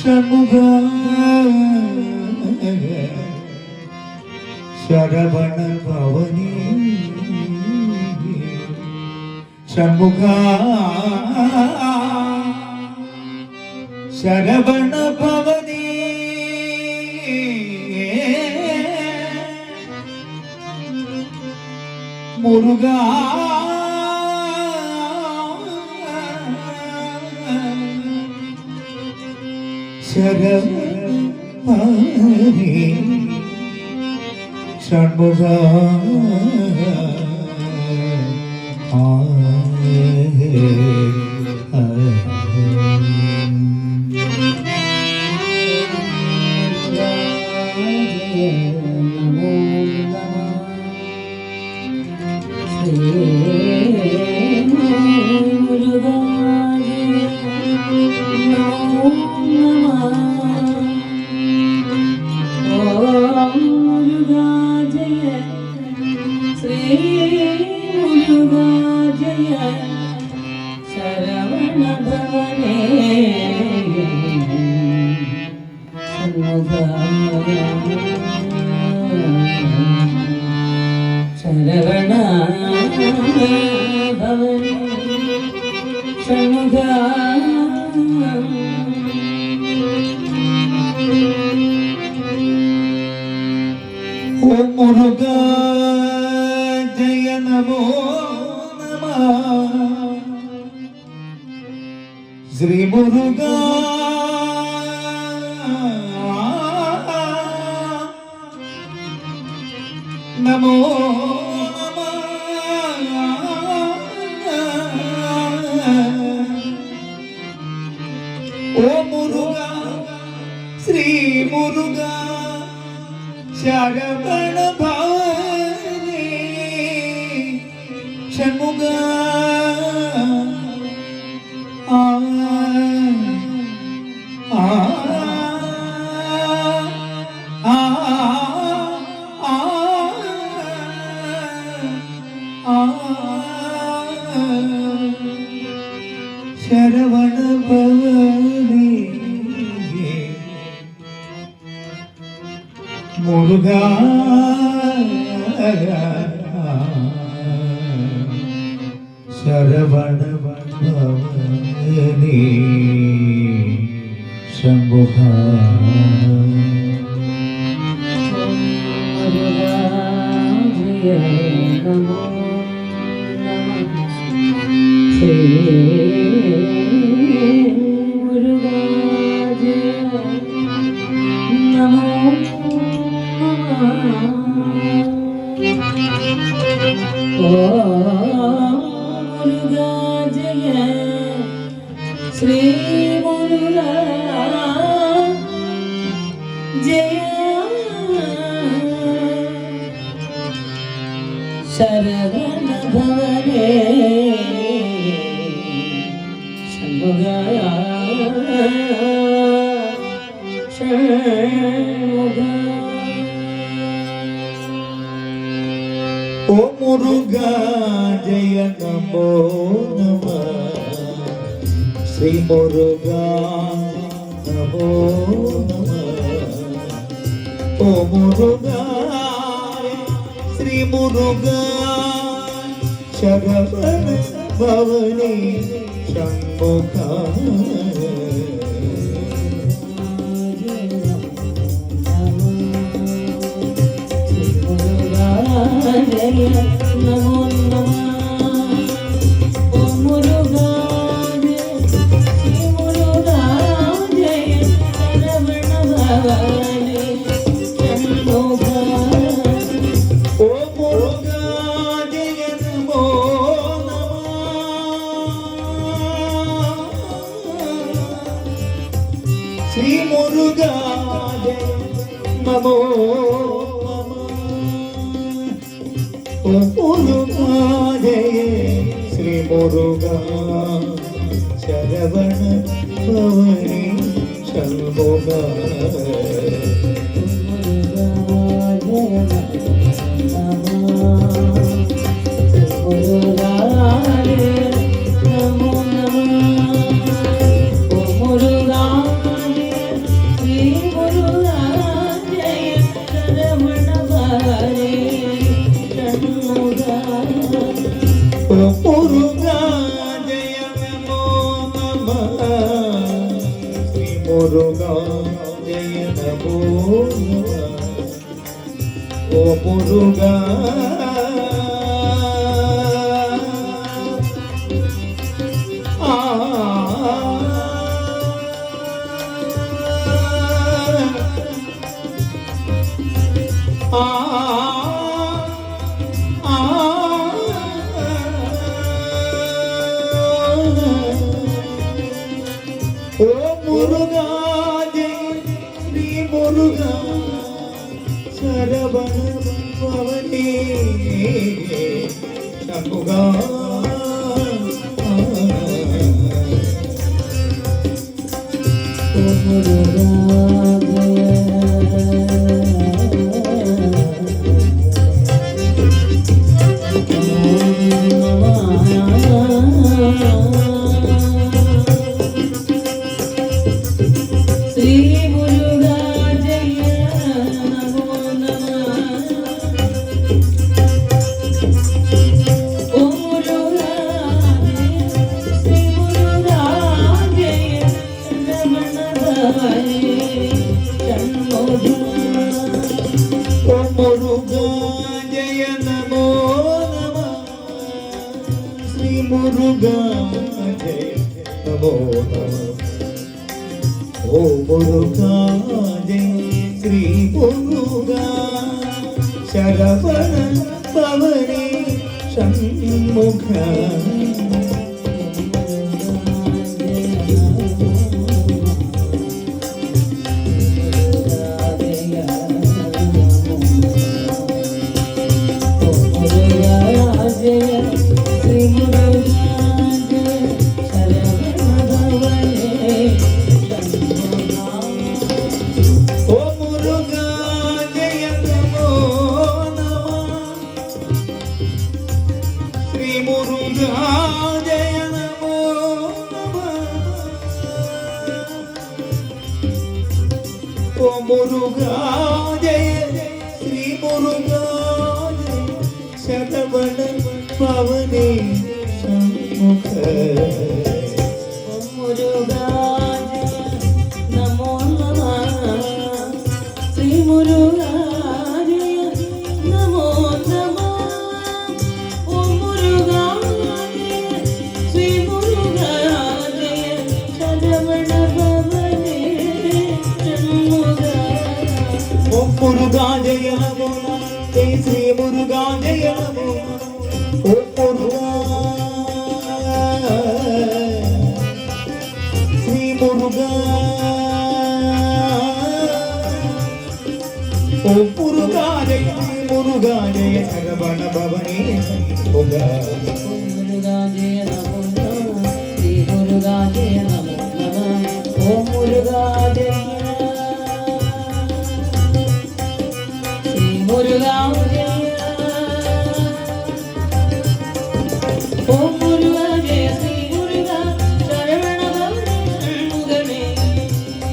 ಷಣ್ಮುಖ ಶರವಣ ಭವನಿ ಷಣ್ಮುಖ ಶರವಣ ಭವನಿ ಮುರುಘಾ ಶರವಣಿ ಷಣ್ಮುಖ ಶರವಣ ಭವನಿ ಷಣ್ಮುಖ ಓಂ ಮುರುಘಾ ಜಯ ನಮೋ ನಮಃ ಶ್ರೀ ಮುರುಘಾ ನಮೋ ಓ ಮುರುಘಾ ಶ್ರೀ ಮುರುಘಾ ಶರವಣ ಭವನಿ ಷಣ್ಮುಖ ಶರವಣ ಭವನಿ ಮುರುಘಾ ಶರವಣ ಭವನಿ ಷಣ್ಮುಖ ಶ್ರೀ ಮುರುಘಾ ಜಯ ಶರವಣ ಭವನೇ ಷಣ್ಮುಖ ಷಣ್ಮುಖ ಓ ಮುರುಘಾ ಜಯ ನಮೋ ನಮಃ ಶ್ರೀ ಮುರುಘಾ ನಮೋ ನಮಃ ಓ ಮುರುಘಾ ಶ್ರೀ ಮುರುಘಾ ಶರವಣ ಭವನಿ ಷಣ್ಮುಖ ನಮೋ ನಮಃ ಓ ಮುರುಘಾ ಶ್ರೀ ಮುರುಘಾ ಜಯ ಶರವಣ ಭವನಿ ಷಣ್ಮುಖ ಓ ಮುರುಘಾ ಜಯ ನಮೋ ನಮಃ ಶ್ರೀ ಮುರುಘಾ ಜಯ ನಮೋ ಮುರುಘಾ ಜಯ ಶ್ರೀ ಮುರುಘಾ ಶರವಣ ಭವನಿ ಷಣ್ಮುಖ ನಮೋ ನಮಃ முருகா ஓ முருகா ஜெய ஸ்ரீ முருகா சரவண பவனே சண்முகா ஓ முருகா முருகா ஜெய நமோ நம ஓ முருகா ஜெய ஸ்ரீ முருகா சரவண பவனே சண்முக முருகா ஜெய ஸ்ரீ முருகா சரவண பவனே சண்முக முருகா நமோ நமः ஸ்ரீ முருகா நமோ நமः ஓ முருகா ஸ்ரீ முருகா சரவண பவனே சண்முக ஓ முருகா ஜெய நமோ ஜெய ஸ்ரீ முருகா ஜெய நமோ ஓ முருகா ஸ்ரீ முருகா ஓ முருகா ஜெய ஸ்ரீ முருகா ஜெய சரவண பவனே முருகா முருகா ஜெய நமோ நமः ஸ்ரீ முருகா ஜெய நமோ நமः ஓ முருகா ஜெய ஸ்ரீ முருகா ஜெய ஓ முருகா ஜெய ஸ்ரீ முருகா சரவண பவனே சண்முகனே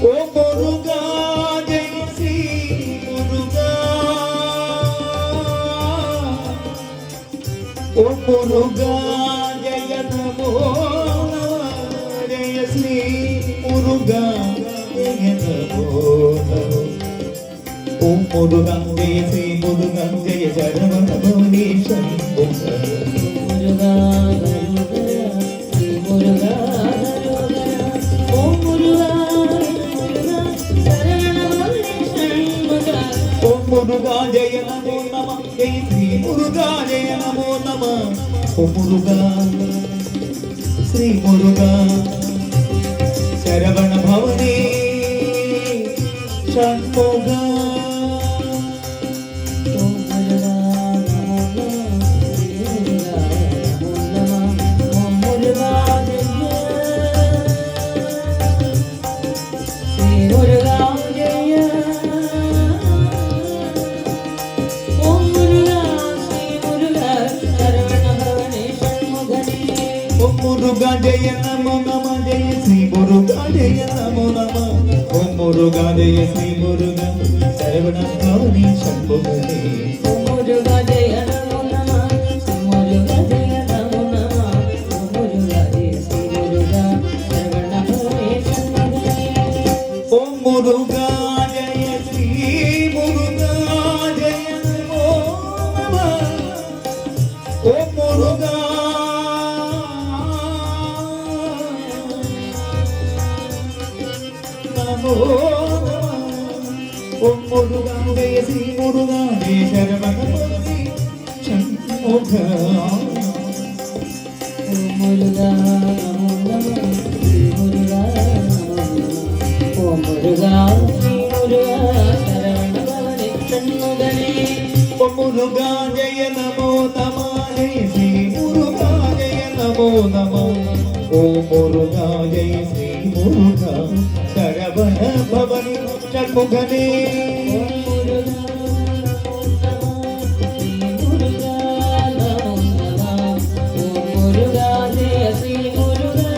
ஓ முருகா ஜெய ஸ்ரீ முருகா ஓ முருகா ஜெய நமோ ஜெய ஸ்ரீ முருகா ஜெய நமோ ஓ முருகா ஜெய ஸ்ரீ முருகா ஜெய சரவண பவனே சண்முக முருகா ஸ்ரீ முருகா ஓ முருகா சரவண பவனே சண்முக ஓ முருகா ஜெய நமோ நம ஜெய ஸ்ரீ முருகா ஜெய நமோ நம ஓ முருகா ஸ்ரீ முருகா சரவண பவனே சண்முக ஓ முருகா நமோ நமः ஸ்ரீ முருகா நமோ நமः ஓ முருகா ஸ்ரீ முருகா ஜெய ஓ முருகா ஸ்ரீ முருகா சரவண பவனே சண்முகனே ஓ முருகா ஜெய நமோ நம ஜெய ஸ்ரீ முருகா ஜெய நமோ நம ஓ முருகா ஜெய ஸ்ரீ முருகா சரவண பவனே சண்முகனே ஓ முருகா ஜெய நமோ நமः ஸ்ரீ முருகா ஜெய நமோ நமः ஓ முருகா ஜெய ஸ்ரீ முருகா சரவண பவனே சண்முகனே ஓ முருகா ஜெய ஸ்ரீ முருகா ஜெய நமோ நமோ நம ஓம் முருகா ஜெய ஸ்ரீ முருகா ஜெய சரவண பவனே சண்முகா ஓம் முருகா நமோ நம ஸ்ரீ முருகா நமோ நம ஓம் முருகா ஸ்ரீ முருகா சரவண பவனே சண்முகனே ஓம் முருகா ஜெய நமோ நம ஜெய ஸ்ரீ முருகா ஜெய நமோ நம ஓம் முருகா ஜெய ஸ்ரீ முருகா சரவண பவனே சண்முகனே ஓம் முருகா நமோ நம ஸ்ரீ முருகா நமோ நம ஓம் முருகா ஜெய ஸ்ரீ முருகா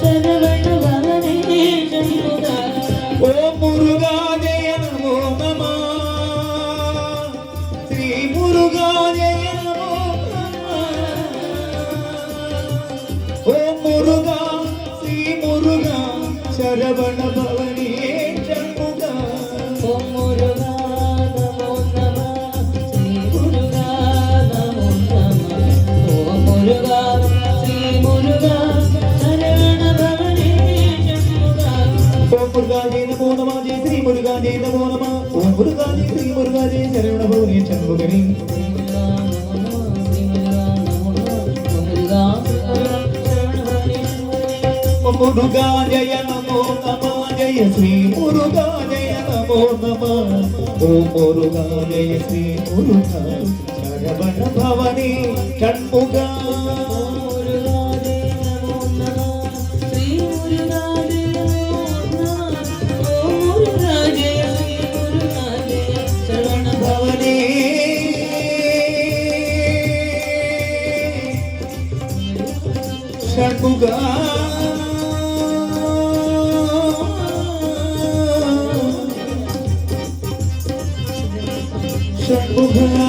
சரவண பவனே சண்முகா ஓம் முருகா ஜெய நமோ நம ஸ்ரீ முருகா ஜெய நமோ நம ஓம் முருகா ஸ்ரீ முருகா சரவண பவனே சண்முகா ஓம் முருகா நமோ நம ஸ்ரீ முருகா நமோ நம ஓம் முருகா ஸ்ரீ முருகா சரவண பவனே சண்முகா ஓம் முருகா ஜெய நமோ நம ஜெய ஸ்ரீ முருகா ஜெய நமோ நம ஓம் முருகா ஜெய ஸ்ரீ முருகா ஜெய சரவண பவனே சண்முகனே ஸ்ரீ முருகா நமோ நம ஸ்ரீ முருகா நமோ நம ஓம் முருகா சரவண பவனே சண்முகனே ஓம் முருகா ஜெய நமோ நம ஜெய ஸ்ரீ முருகா ஜெய நமோ நம ஓம் முருகா ஜெய ஸ்ரீ முருகா சரவண பவனே சண்முகா ஓம் முருகா ஜெய நமோ நம ஸ்ரீ முருகா ஜெய நமோ நம ஓம் முருகா ஜெய ஸ்ரீ முருகா ஜெய சரவண பவனே ஷண்முகா ஷண்முகா